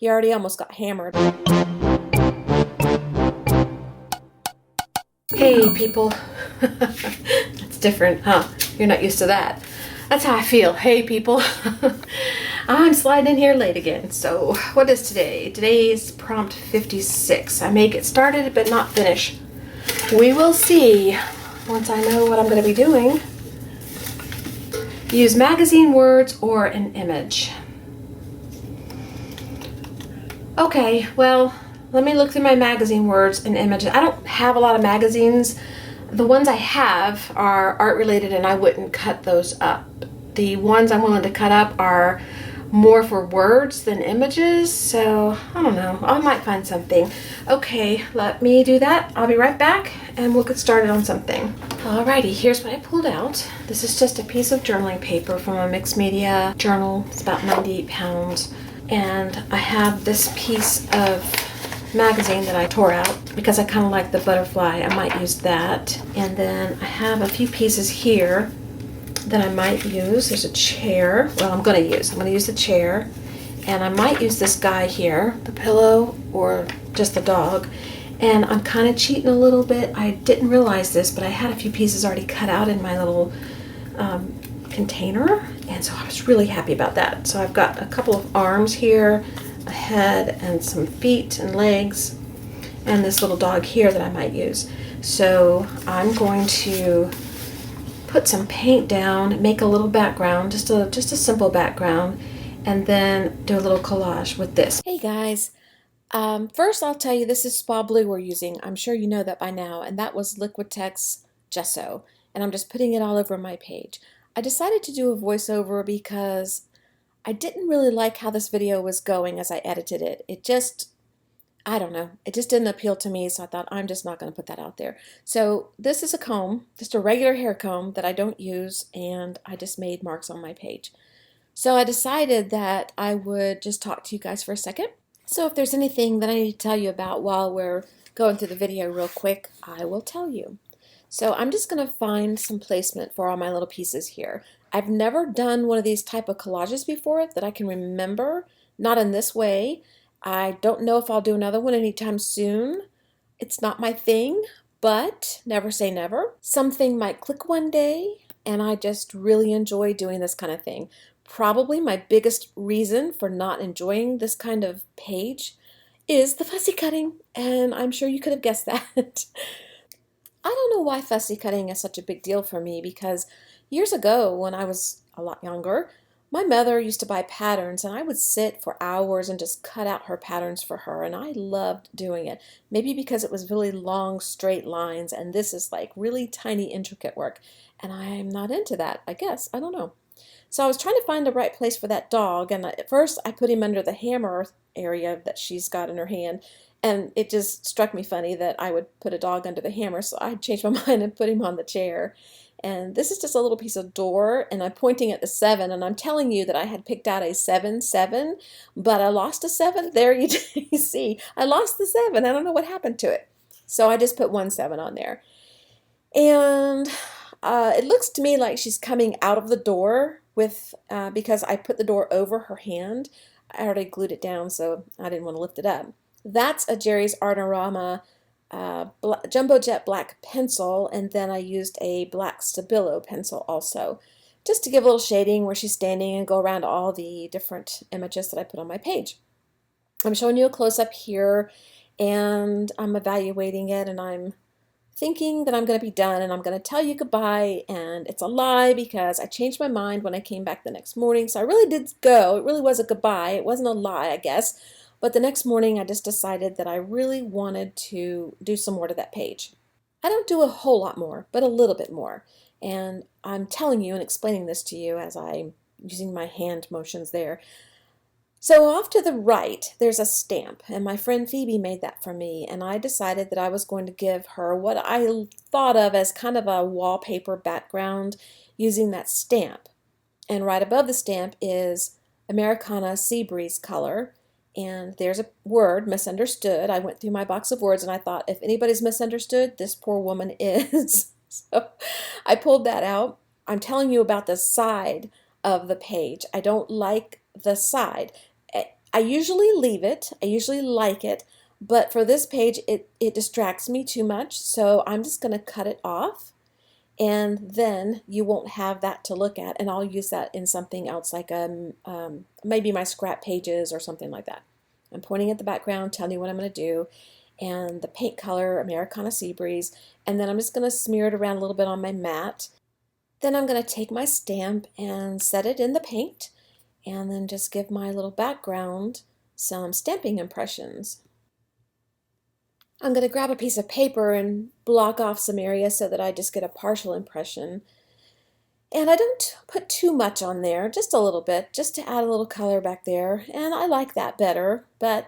He already almost got hammered. Hey people. It's different, huh? You're not used to that. That's how I feel. Hey people. I'm sliding in here late again. So what is today? Today's prompt 56. I may get started but not finish. We will see once I know what I'm going to be doing. Use magazine words or an image. Okay, well, let me look through my magazine words and images. I don't have a lot of magazines. The ones I have are art related and I wouldn't cut those up. The ones I'm willing to cut up are more for words than images, so I don't know. I might find something. Okay, let me do that. I'll be right back and we'll get started on something. Alrighty, here's what I pulled out. This is just a piece of journaling paper from a mixed media journal. It's about 98 pounds. And I have this piece of magazine that I tore out because I kind of like the butterfly. I might use that. And then I have a few pieces here that I might use. There's a chair. Well, I'm going to use the chair. And I might use this guy here, the pillow, or just the dog. And I'm kind of cheating a little bit. I didn't realize this, but I had a few pieces already cut out in my little container. And so I was really happy about that. So I've got a couple of arms here, a head, and some feet and legs, and this little dog here that I might use. So I'm going to put some paint down, make a little background, just a simple background, and then do a little collage with this. Hey guys, first I'll tell you this is spa blue we're using. I'm sure you know that by now, and that was Liquitex gesso, and I'm just putting it all over my page. I decided to do a voiceover because I didn't really like how this video was going as I edited it. It just, I don't know, it just didn't appeal to me, so I thought I'm just not going to put that out there. So this is a comb, just a regular hair comb that I don't use, and I just made marks on my page. So I decided that I would just talk to you guys for a second. So if there's anything that I need to tell you about while we're going through the video real quick, I will tell you. So I'm just going to find some placement for all my little pieces here. I've never done one of these type of collages before that I can remember, not in this way. I don't know if I'll do another one anytime soon. It's not my thing, but never say never. Something might click one day, and I just really enjoy doing this kind of thing. Probably my biggest reason for not enjoying this kind of page is the fussy cutting, and I'm sure you could have guessed that. I don't know why fussy cutting is such a big deal for me, because years ago when I was a lot younger, my mother used to buy patterns and I would sit for hours and just cut out her patterns for her, and I loved doing it. Maybe because it was really long straight lines and this is like really tiny intricate work, and I'm not into that, I guess. I don't know. So I was trying to find the right place for that dog, and at first I put him under the hammer area that she's got in her hand, and it just struck me funny that I would put a dog under the hammer, so I changed my mind and put him on the chair. And this is just a little piece of door, and I'm pointing at the 7, and I'm telling you that I had picked out a 7, 7, but I lost a 7. There you see, I lost the 7. I don't know what happened to it. So I just put 1 7 on there. And it looks to me like she's coming out of the door with because I put the door over her hand. I already glued it down, so I didn't want to lift it up. That's a Jerry's Artorama Jumbo Jet black pencil, and then I used a black Stabilo pencil also, just to give a little shading where she's standing and go around all the different images that I put on my page. I'm showing you a close-up here, and I'm evaluating it, and I'm thinking that I'm going to be done, and I'm going to tell you goodbye, and it's a lie because I changed my mind when I came back the next morning, so I really did go. It really was a goodbye. It wasn't a lie, I guess. But the next morning, I just decided that I really wanted to do some more to that page. I don't do a whole lot more, but a little bit more. And I'm telling you and explaining this to you as I'm using my hand motions there. So off to the right, there's a stamp, and my friend Phoebe made that for me, and I decided that I was going to give her what I thought of as kind of a wallpaper background using that stamp. And right above the stamp is Americana Sea Breeze color. And there's a word, misunderstood. I went through my box of words and I thought, if anybody's misunderstood, this poor woman is. So I pulled that out. I'm telling you about the side of the page. I don't like the side. I usually leave it. I usually like it, but for this page, it distracts me too much, so I'm just going to cut it off, and then you won't have that to look at, and I'll use that in something else, like maybe my scrap pages or something like that. I'm pointing at the background, telling you what I'm going to do, and the paint color, Americana Sea Breeze, and then I'm just going to smear it around a little bit on my mat. Then I'm going to take my stamp and set it in the paint, and then just give my little background some stamping impressions. I'm going to grab a piece of paper and block off some areas so that I just get a partial impression. And I don't put too much on there, just a little bit, just to add a little color back there. And I like that better, but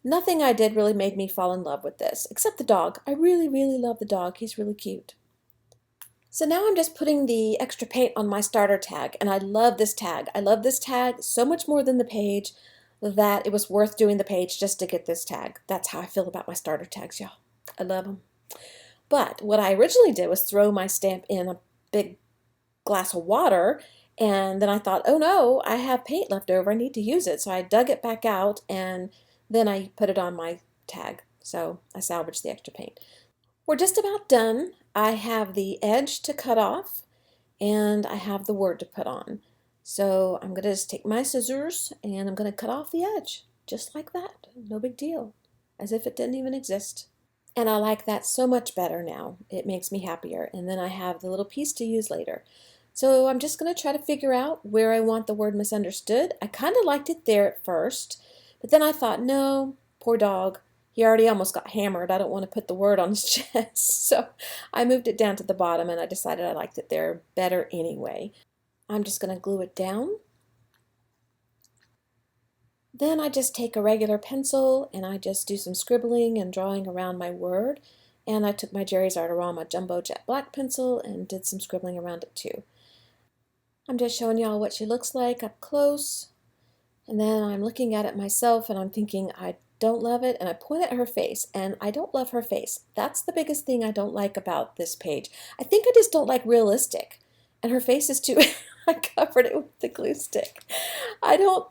nothing I did really made me fall in love with this, except the dog. I really, really love the dog. He's really cute. So now I'm just putting the extra paint on my starter tag, and I love this tag. I love this tag so much more than the page that it was worth doing the page just to get this tag. That's how I feel about my starter tags, y'all. I love them. But what I originally did was throw my stamp in a big glass of water, and then I thought, oh no, I have paint left over. I need to use it. So I dug it back out, and then I put it on my tag. So I salvaged the extra paint. We're just about done. I have the edge to cut off, and I have the word to put on. So I'm going to just take my scissors and I'm going to cut off the edge, just like that. No big deal, as if it didn't even exist. And I like that so much better now. It makes me happier. And then I have the little piece to use later. So I'm just going to try to figure out where I want the word misunderstood. I kind of liked it there at first, but then I thought, no, poor dog. He already almost got hammered. I don't want to put the word on his chest. So I moved it down to the bottom, and I decided I liked it there better anyway. I'm just going to glue it down. Then I just take a regular pencil and I just do some scribbling and drawing around my word. And I took my Jerry's Artarama Jumbo Jet Black pencil and did some scribbling around it too. I'm just showing y'all what she looks like up close. And then I'm looking at it myself and I'm thinking, I don't love it. And I point at her face, and I don't love her face. That's the biggest thing I don't like about this page. I think I just don't like realistic. And her face is too... I covered it with the glue stick. I don't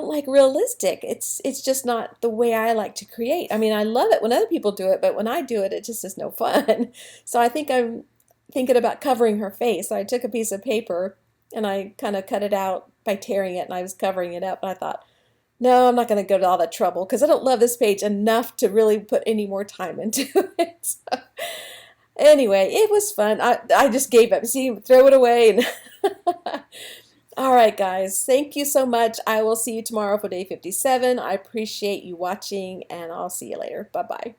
like realistic. It's just not the way I like to create. I mean, I love it when other people do it, but when I do it, it just is no fun. So I think I'm thinking about covering her face. So I took a piece of paper and I kind of cut it out by tearing it, and I was covering it up. And I thought, no, I'm not going to go to all that trouble because I don't love this page enough to really put any more time into it. So, anyway, it was fun. I just gave up. See, throw it away. And all right, guys. Thank you so much. I will see you tomorrow for day 57. I appreciate you watching, and I'll see you later. Bye-bye.